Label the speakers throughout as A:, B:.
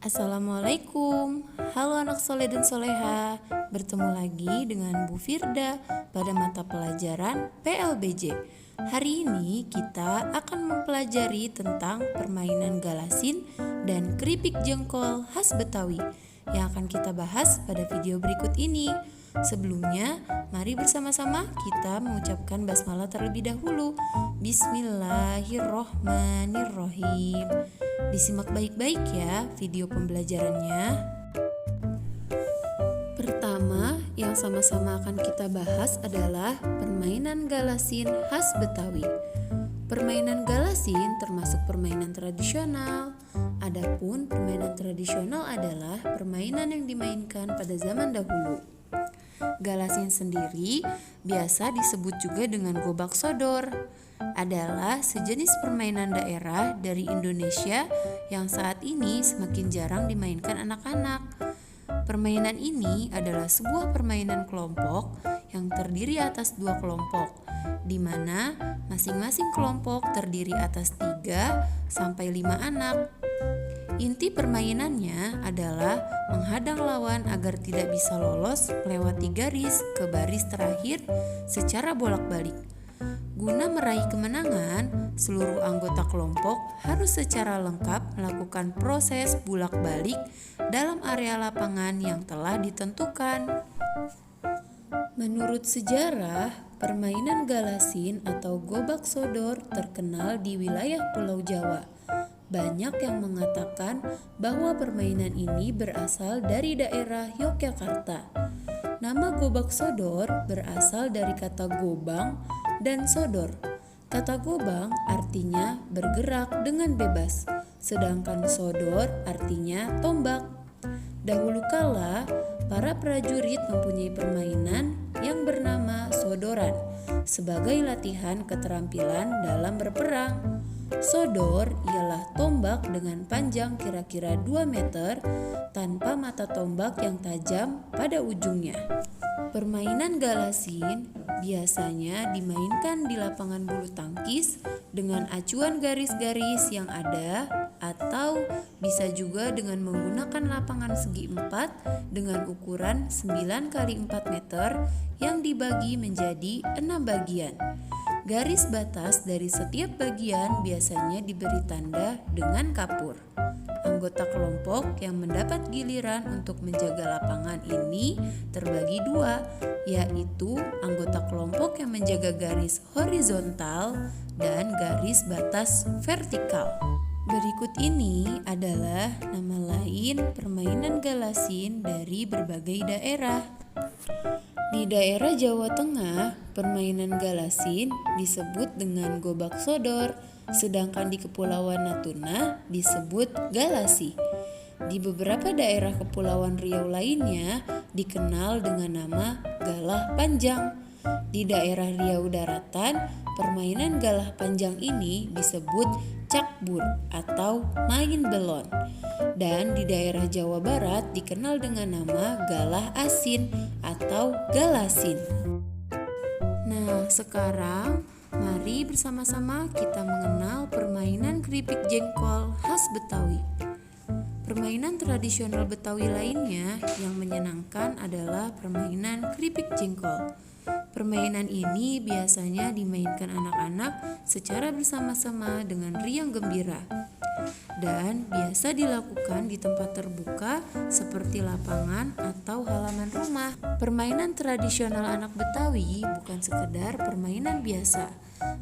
A: Assalamualaikum, halo anak soleh dan soleha. Bertemu lagi dengan Bu Firda pada mata pelajaran PLBJ. Hari ini kita akan mempelajari tentang permainan galasin dan keripik jengkol khas Betawi yang akan kita bahas pada video berikut ini. Sebelumnya, mari bersama-sama kita mengucapkan basmalah terlebih dahulu. Bismillahirrohmanirrohim. Disimak baik-baik ya video pembelajarannya. Pertama, yang sama-sama akan kita bahas adalah permainan galasin khas Betawi. Permainan galasin termasuk permainan tradisional. Adapun permainan tradisional adalah permainan yang dimainkan pada zaman dahulu. Galasin sendiri biasa disebut juga dengan gobak sodor, adalah sejenis permainan daerah dari Indonesia yang saat ini semakin jarang dimainkan anak-anak. Permainan ini adalah sebuah permainan kelompok yang terdiri atas 2 kelompok, di mana masing-masing kelompok terdiri atas 3 sampai 5 anak. Inti permainannya adalah menghadang lawan agar tidak bisa lolos melewati garis ke baris terakhir secara bolak-balik. Guna meraih kemenangan, seluruh anggota kelompok harus secara lengkap melakukan proses bolak-balik dalam area lapangan yang telah ditentukan. Menurut sejarah, permainan galasin atau gobak sodor terkenal di wilayah Pulau Jawa. Banyak yang mengatakan bahwa permainan ini berasal dari daerah Yogyakarta. Nama gobak sodor berasal dari kata gobang dan sodor. Kata gobang artinya bergerak dengan bebas, sedangkan sodor artinya tombak. Dahulu kala, para prajurit mempunyai permainan yang bernama sodoran sebagai latihan keterampilan dalam berperang. Sodor ialah tombak dengan panjang kira-kira 2 meter tanpa mata tombak yang tajam pada ujungnya. Permainan galasin biasanya dimainkan di lapangan bulu tangkis dengan acuan garis-garis yang ada, atau bisa juga dengan menggunakan lapangan segi 4 dengan ukuran 9x4 meter yang dibagi menjadi 6 bagian. Garis batas dari setiap bagian biasanya diberi tanda dengan kapur. Anggota kelompok yang mendapat giliran untuk menjaga lapangan ini terbagi 2, yaitu anggota kelompok yang menjaga garis horizontal dan garis batas vertikal. Berikut ini adalah nama lain permainan galasin dari berbagai daerah. Di daerah Jawa Tengah, permainan galasin disebut dengan gobak sodor, sedangkan di Kepulauan Natuna disebut galasi. Di beberapa daerah Kepulauan Riau lainnya dikenal dengan nama galah panjang. Di daerah Riau Daratan, permainan galah panjang ini disebut cakbur atau main belon. Dan di daerah Jawa Barat dikenal dengan nama galah asin atau galasin. Nah, sekarang mari bersama-sama kita mengenal permainan keripik jengkol khas Betawi. Permainan tradisional Betawi lainnya yang menyenangkan adalah permainan keripik jengkol. Permainan ini biasanya dimainkan anak-anak secara bersama-sama dengan riang gembira dan biasa dilakukan di tempat terbuka seperti lapangan atau halaman rumah. Permainan tradisional anak Betawi bukan sekedar permainan biasa,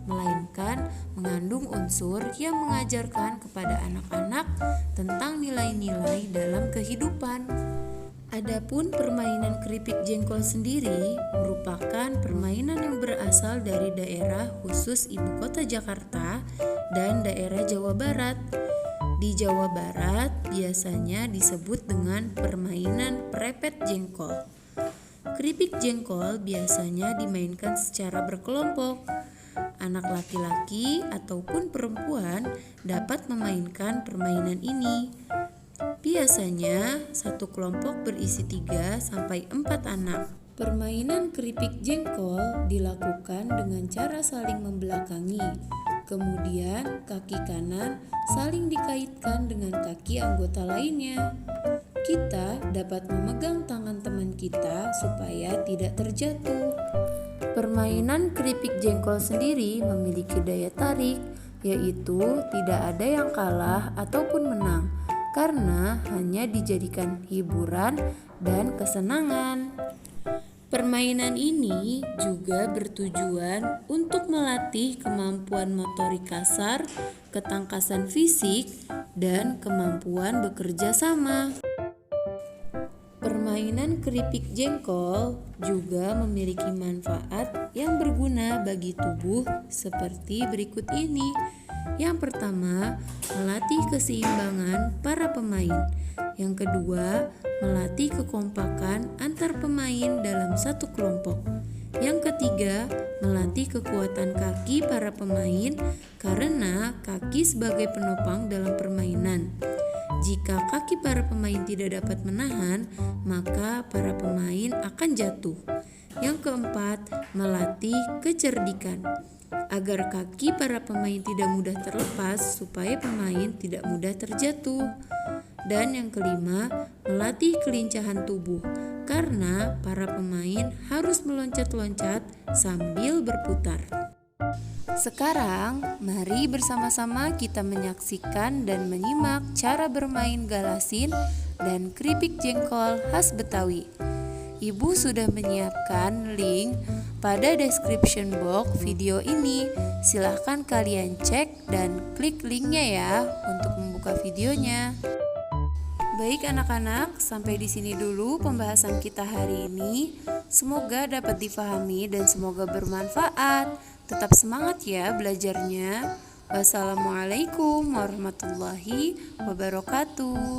A: melainkan mengandung unsur yang mengajarkan kepada anak-anak tentang nilai-nilai dalam kehidupan. Adapun permainan keripik jengkol sendiri merupakan permainan yang berasal dari daerah khusus ibu kota Jakarta dan daerah Jawa Barat. Di Jawa Barat biasanya disebut dengan permainan prepet jengkol. Keripik jengkol biasanya dimainkan secara berkelompok. Anak laki-laki ataupun perempuan dapat memainkan permainan ini. Biasanya satu kelompok berisi 3 sampai 4 anak. Permainan keripik jengkol dilakukan dengan cara saling membelakangi. Kemudian kaki kanan saling dikaitkan dengan kaki anggota lainnya. Kita dapat memegang tangan teman kita supaya tidak terjatuh. Permainan keripik jengkol sendiri memiliki daya tarik, yaitu tidak ada yang kalah ataupun menang, karena hanya dijadikan hiburan dan kesenangan. Permainan ini juga bertujuan untuk melatih kemampuan motorik kasar, ketangkasan fisik, dan kemampuan bekerja sama. Permainan keripik jengkol juga memiliki manfaat yang berguna bagi tubuh seperti berikut ini. Yang pertama, melatih keseimbangan para pemain. Yang kedua, melatih kekompakan antar pemain dalam satu kelompok. Yang ketiga, melatih kekuatan kaki para pemain karena kaki sebagai penopang dalam permainan. Jika kaki para pemain tidak dapat menahan, maka para pemain akan jatuh. Yang keempat, melatih kecerdikan agar kaki para pemain tidak mudah terlepas supaya pemain tidak mudah terjatuh. Dan yang kelima, melatih kelincahan tubuh karena para pemain harus meloncat-loncat sambil berputar. Sekarang, mari bersama-sama kita menyaksikan dan menyimak cara bermain galasin dan keripik jengkol khas Betawi. Ibu sudah menyiapkan link pada description box video ini. Silahkan kalian cek dan klik linknya ya untuk membuka videonya. Baik anak-anak, sampai di sini dulu pembahasan kita hari ini. Semoga dapat difahami dan semoga bermanfaat. Tetap semangat ya belajarnya. Wassalamualaikum warahmatullahi wabarakatuh.